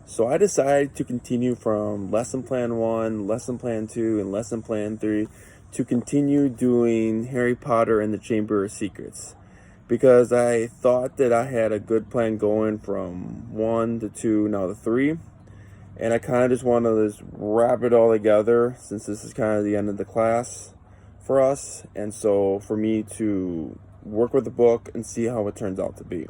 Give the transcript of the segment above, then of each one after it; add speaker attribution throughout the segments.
Speaker 1: So I decided to continue from lesson plan 1, lesson plan 2, and lesson plan 3 to continue doing Harry Potter and the Chamber of Secrets, because I thought that I had a good plan going from 1 to 2, now to 3, and I kind of just want to just wrap it all together since this is kind of the end of the class for us, and so for me to work with the book and see how it turns out to be.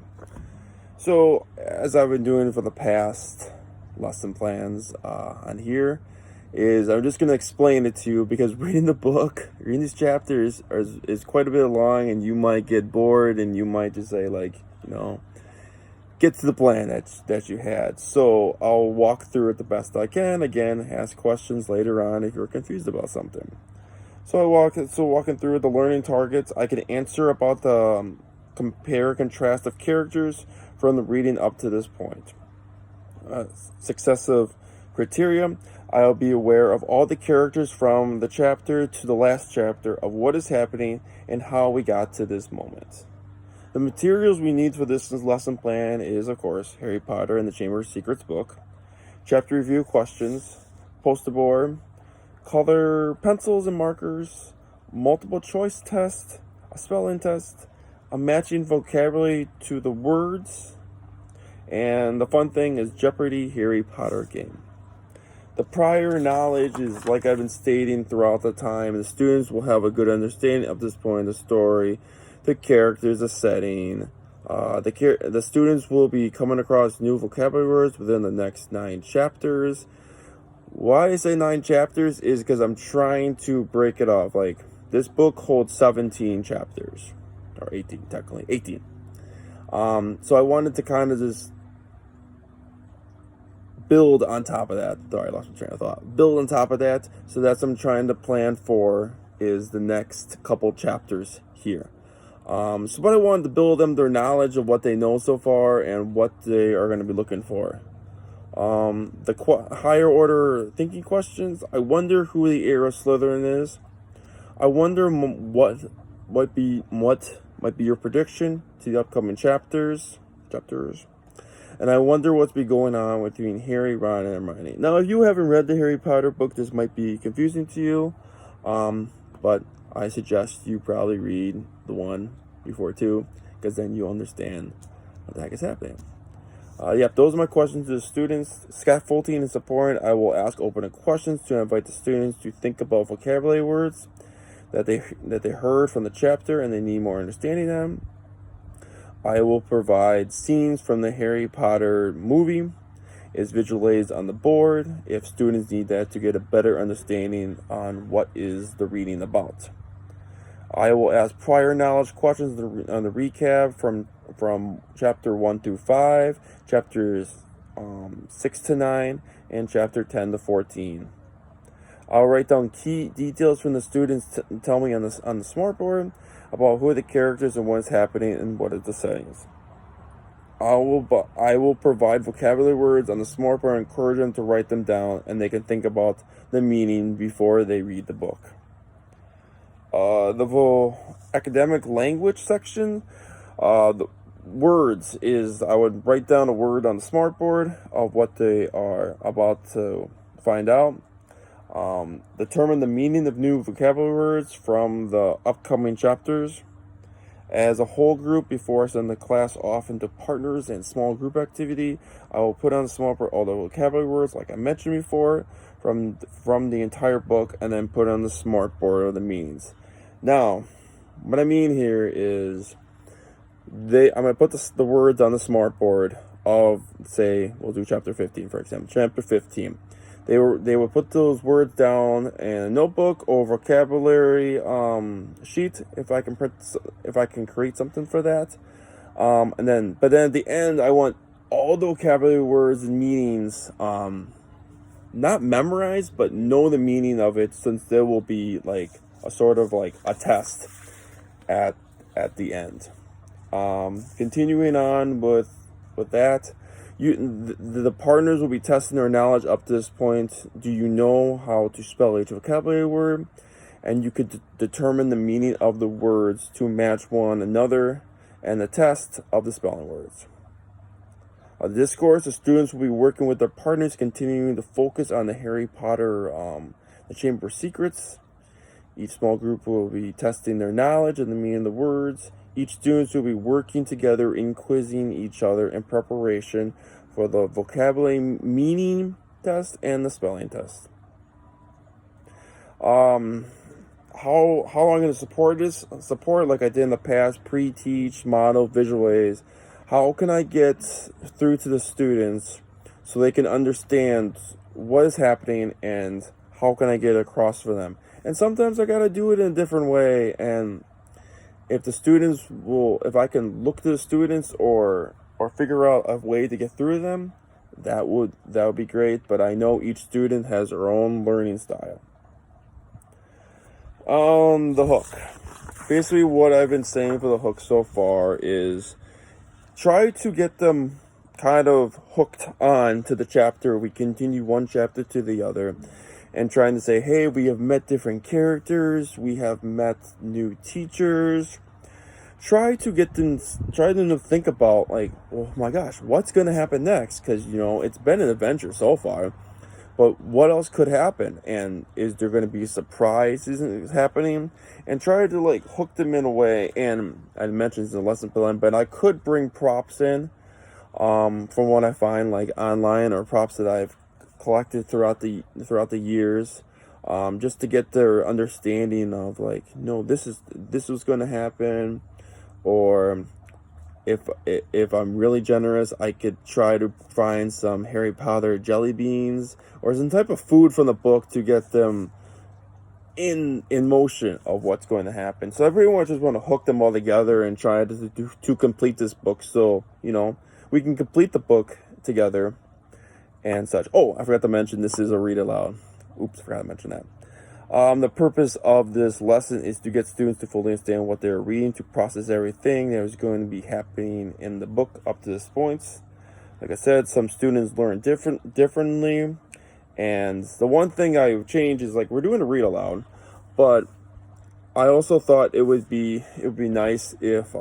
Speaker 1: So, as I've been doing for the past lesson plans on here, is I'm just going to explain it to you, because reading the book, reading these chapters is quite a bit long, and you might get bored and you might just say, like, get to the plan that you had. So I'll walk through it the best I can. Again, ask questions later on if you're confused about something. So walking through the learning targets, I can answer about the compare contrast of characters from the reading up to this point. Successive criteria, I'll be aware of all the characters from the chapter to the last chapter of what is happening and how we got to this moment. The materials we need for this lesson plan is, of course, Harry Potter and the Chamber of Secrets book, chapter review questions, poster board, color pencils and markers, multiple choice test, a spelling test, a matching vocabulary to the words, and the fun thing is Jeopardy Harry Potter game. The prior knowledge is, like I've been stating throughout the time, the students will have a good understanding of this point in the story, the characters, the setting. The students will be coming across new vocabulary words within the next 9 chapters. Why I say 9 chapters is because I'm trying to break it off. Like, this book holds 17 chapters, or 18 technically, 18. So I wanted to kind of just build on top of that. Sorry, I lost my train of thought. Build on top of that. So that's what I'm trying to plan for, is the next couple chapters here. But I wanted to build them their knowledge of what they know so far and what they are going to be looking for. The higher order thinking questions. I wonder who the heir of Slytherin is. I wonder what might be your prediction to the upcoming chapters. And I wonder what's be going on between Harry, Ron, and Hermione. Now, if you haven't read the Harry Potter book, this might be confusing to you. But I suggest you probably read the 1 before 2, because then you understand what the heck is happening. Those are my questions to the students. Scaffolding and support. I will ask open-ended questions to invite the students to think about vocabulary words that they heard from the chapter and they need more understanding them. I will provide scenes from the Harry Potter movie. Is visualized on the board if students need that to get a better understanding on what is the reading about. I will ask prior knowledge questions on the recap from chapter 1 through 5, chapters 6 to 9, and chapter 10 to 14. I'll write down key details from the students tell me on the smartboard about who are the characters and what is happening and what is the settings. I will provide vocabulary words on the smartboard and encourage them to write them down, and they can think about the meaning before they read the book. The academic language section, the words is, I would write down a word on the smartboard of what they are about to find out. Determine the meaning of new vocabulary words from the upcoming chapters. As a whole group, before I send the class off into partners and small group activity, I will put on the smartboard all the vocabulary words, like I mentioned before, from the entire book, and then put on the smartboard of the meanings. Now, what I mean here is, I'm going to put the words on the smartboard of, say, we'll do chapter 15, for example. Chapter 15. They will put those words down in a notebook or vocabulary sheet if I can create something for that. But then at the end, I want all the vocabulary words and meanings not memorized, but know the meaning of it, since there will be like a sort of like a test at the end. Continuing on with that. The partners will be testing their knowledge up to this point. Do you know how to spell each vocabulary word? And you could determine the meaning of the words to match one another, and the test of the spelling words. The discourse, the students will be working with their partners, continuing to focus on the Harry Potter, the Chamber of Secrets. Each small group will be testing their knowledge and the meaning of the words. Each student will be working together in quizzing each other in preparation for the vocabulary meaning test and the spelling test. How am I going to support this? Support like I did in the past, pre-teach, model, visual aids. How can I get through to the students so they can understand what is happening and how can I get across for them? And sometimes I got to do it in a different way. And if I can look to the students or figure out a way to get through to them, that would be great. But I know each student has their own learning style. The hook. Basically, what I've been saying for the hook so far is try to get them kind of hooked on to the chapter. We continue one chapter to the other and trying to say, hey, we have met different characters, we have met new teachers. Try to to think about, like, oh my gosh, what's going to happen next? Because, it's been an adventure so far, but what else could happen? And is there going to be surprises happening? And try to, like, hook them in a way. And I mentioned this in the lesson plan, but I could bring props in from what I find, like, online, or props that I've collected throughout the years, just to get their understanding of, like, no, this was going to happen. Or if I'm really generous, I could try to find some Harry Potter jelly beans or some type of food from the book to get them in motion of what's going to happen. So I pretty much just want to hook them all together and try to complete this book, so we can complete the book together and such. Oh, I forgot to mention, this is a read aloud. Oops, I forgot to mention that. The purpose of this lesson is to get students to fully understand what they're reading, to process everything that is going to be happening in the book up to this point. Like I said, some students learn differently, and the one thing I changed is, like, we're doing a read aloud, but I also thought it would be nice if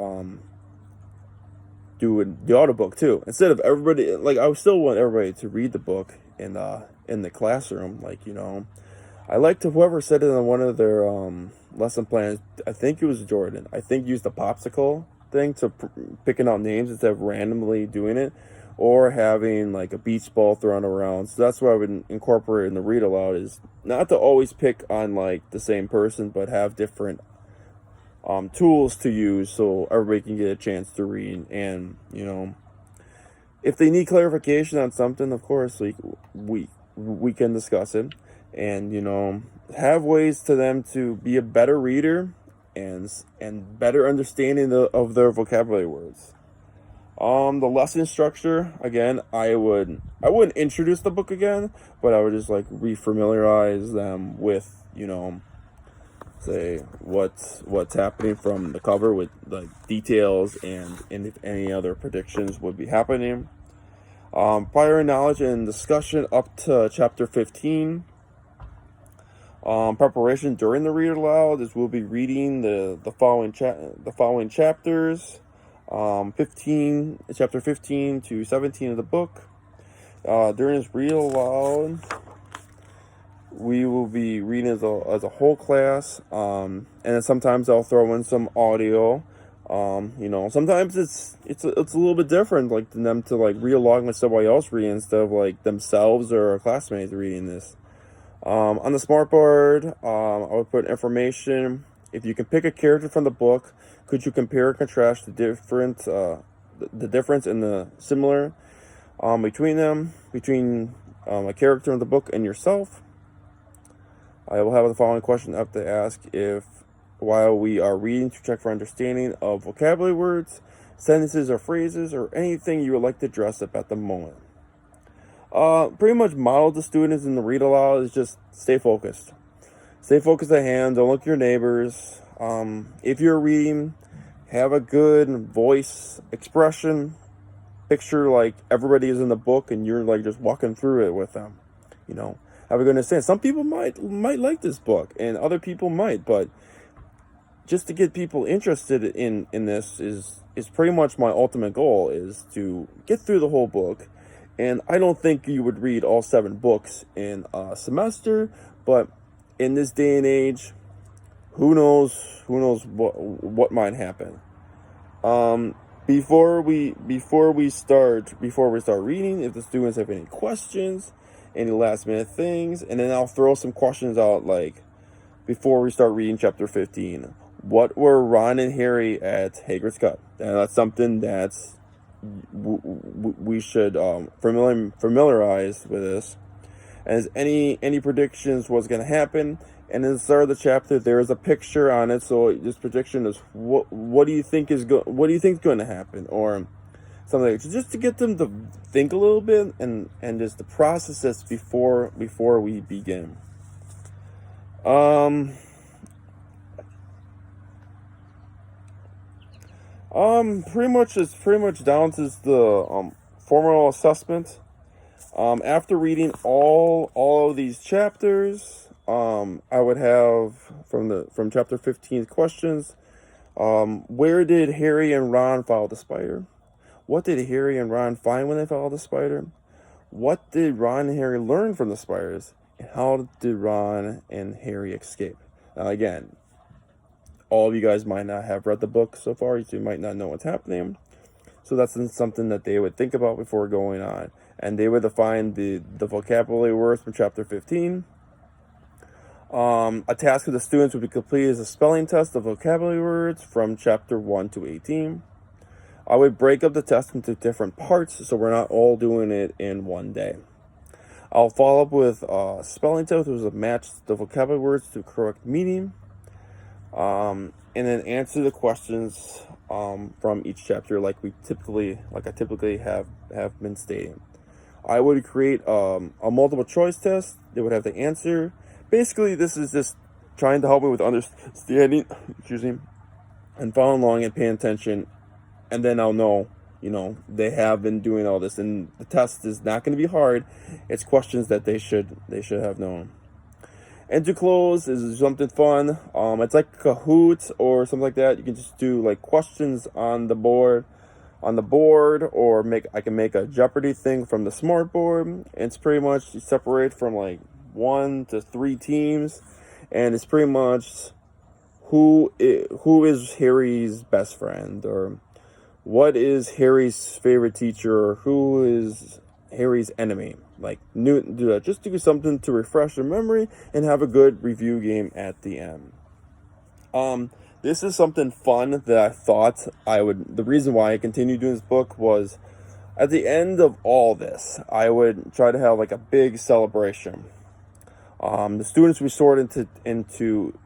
Speaker 1: doing the audiobook too, instead of everybody. Like, I still want everybody to read the book in the classroom, like, I liked whoever said it in one of their lesson plans. I think it was Jordan. I think used the popsicle thing to picking out names instead of randomly doing it, or having, like, a beach ball thrown around. So that's what I would incorporate in the read aloud, is not to always pick on, like, the same person, but have different tools to use so everybody can get a chance to read. And if they need clarification on something, of course, like, we can discuss it. And have ways to them to be a better reader and better understanding of their vocabulary words. The lesson structure, again, I wouldn't introduce the book again, but I would just, like, refamiliarize them with say what's happening from the cover, with, like, details and if any other predictions would be happening. Prior knowledge and discussion up to chapter 15. Preparation during the read aloud is we'll be reading the following chapters, chapter 15 to 17 of the book. During this read aloud, we will be reading as a whole class, and then sometimes I'll throw in some audio. Sometimes it's a little bit different, like, than them to, like, read along with somebody else reading instead of, like, themselves or a classmate reading this. On the smartboard, I would put information. If you can pick a character from the book, could you compare and contrast the difference and the similar between them, between a character in the book and yourself? I will have the following question up to ask while we are reading, to check for understanding of vocabulary words, sentences or phrases, or anything you would like to dress up at the moment. Pretty much model the students in the read aloud is just stay focused. Stay focused at hand. Don't look at your neighbors. If you're reading, have a good voice expression. Picture, like, everybody is in the book and you're, like, just walking through it with them. Have a good understanding. Some people might like this book and other people might, but just to get people interested in this is is pretty much my ultimate goal, is to get through the whole book. And I don't think you would read all 7 books in a semester, but in this day and age, who knows what might happen. Before we start reading, if the students have any questions, any last minute things, and then I'll throw some questions out, like before we start reading chapter 15. What were Ron and Harry at Hagrid's Cup? And that's something that's we should familiarize with this. As any predictions what's going to happen, and in the start of the chapter there is a picture on it. So this prediction is what do you think is going to happen, or something like that, just to get them to think a little bit and just to process this before we begin. It's pretty much down to the formal assessment. After reading all of these chapters, I would have from chapter 15 questions. Where did Harry and Ron follow the spider? What did Harry and Ron find when they followed the spider? What did Ron and Harry learn from the spiders? And how did Ron and Harry escape? Now again, all of you guys might not have read the book so far, so you might not know what's happening. So that's something that they would think about before going on. And they would define the vocabulary words from chapter 15. A task of the students would be completed as a spelling test of vocabulary words from chapter 1 to 18. I would break up the test into different parts, so we're not all doing it in one day. I'll follow up with a spelling test, which will match the vocabulary words to correct meaning. And then answer the questions from each chapter, like I typically have been stating. I would create a multiple choice test. They would have to answer. Basically, this is just trying to help me with understanding, and following along and paying attention, and then I'll know, they have been doing all this, and the test is not going to be hard. It's questions that they should have known. And to close is something fun. It's like Kahoot or something like that. You can just do like questions on the board, or I can make a Jeopardy thing from the smart board. It's pretty much separate from like 1 to 3 teams, and it's pretty much who is Harry's best friend, or what is Harry's favorite teacher, or who is Harry's enemy. Just do something to refresh your memory and have a good review game at the end. This is something fun that I thought the reason why I continued doing this book was, at the end of all this, I would try to have like a big celebration. The students we sort into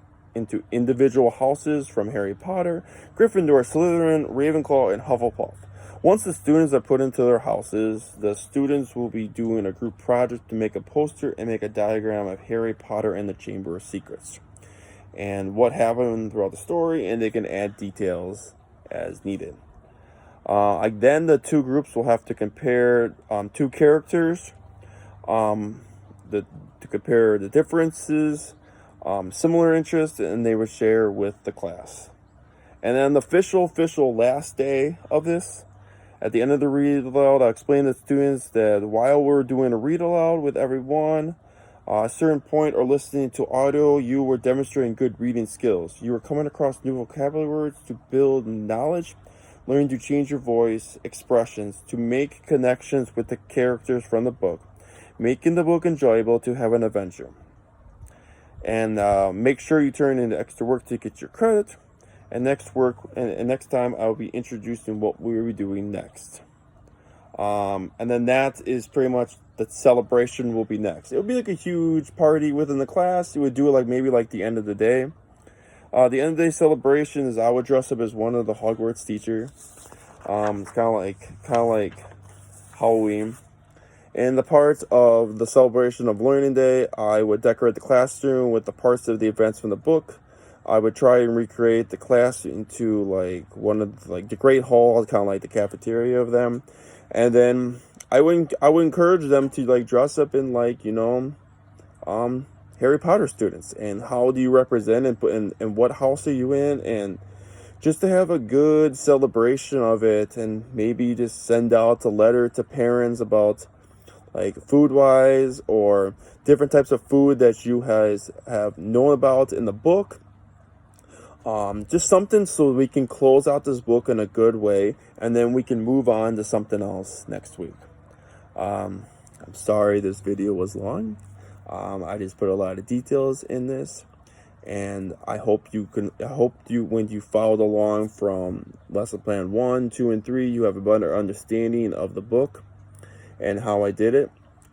Speaker 1: individual houses from Harry Potter, Gryffindor, Slytherin, Ravenclaw, and Hufflepuff. Once the students are put into their houses, the students will be doing a group project to make a poster and make a diagram of Harry Potter and the Chamber of Secrets, and what happened throughout the story, and they can add details as needed. Then the 2 groups will have to compare 2 characters, to compare the differences, similar interests, and they would share with the class. And then the official last day of this, at the end of the read aloud, I'll explain to students that while we're doing a read aloud with everyone, at a certain point or listening to audio, you were demonstrating good reading skills. You were coming across new vocabulary words to build knowledge, learning to change your voice, expressions, to make connections with the characters from the book, making the book enjoyable to have an adventure. And make sure you turn in the extra work to get your credit. And next time I'll be introducing what we'll be doing next. And then that is pretty much the celebration will be next. It would be like a huge party within the class. You would do it maybe the end of the day. The end of the day celebration is I would dress up as one of the Hogwarts teachers. It's kind of like Halloween. In the parts of the celebration of Learning Day, I would decorate the classroom with the parts of the events from the book. I would try and recreate the class into one of the great halls, kind of like the cafeteria of them. And then I would encourage them to dress up in Harry Potter students, and how do you represent and what house are you in, and just to have a good celebration of it, and maybe just send out a letter to parents about like food wise or different types of food that you guys have known about in the book. Just something so we can close out this book in a good way, and then we can move on to something else next week. I'm sorry this video was long. I just put a lot of details in this, and I hope you when you followed along from lesson plan 1, 2, and 3, you have a better understanding of the book and how I did it.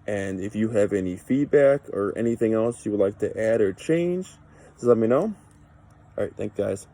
Speaker 1: And if you have any feedback or anything else you would like to add or change, just let me know. All right, thanks guys.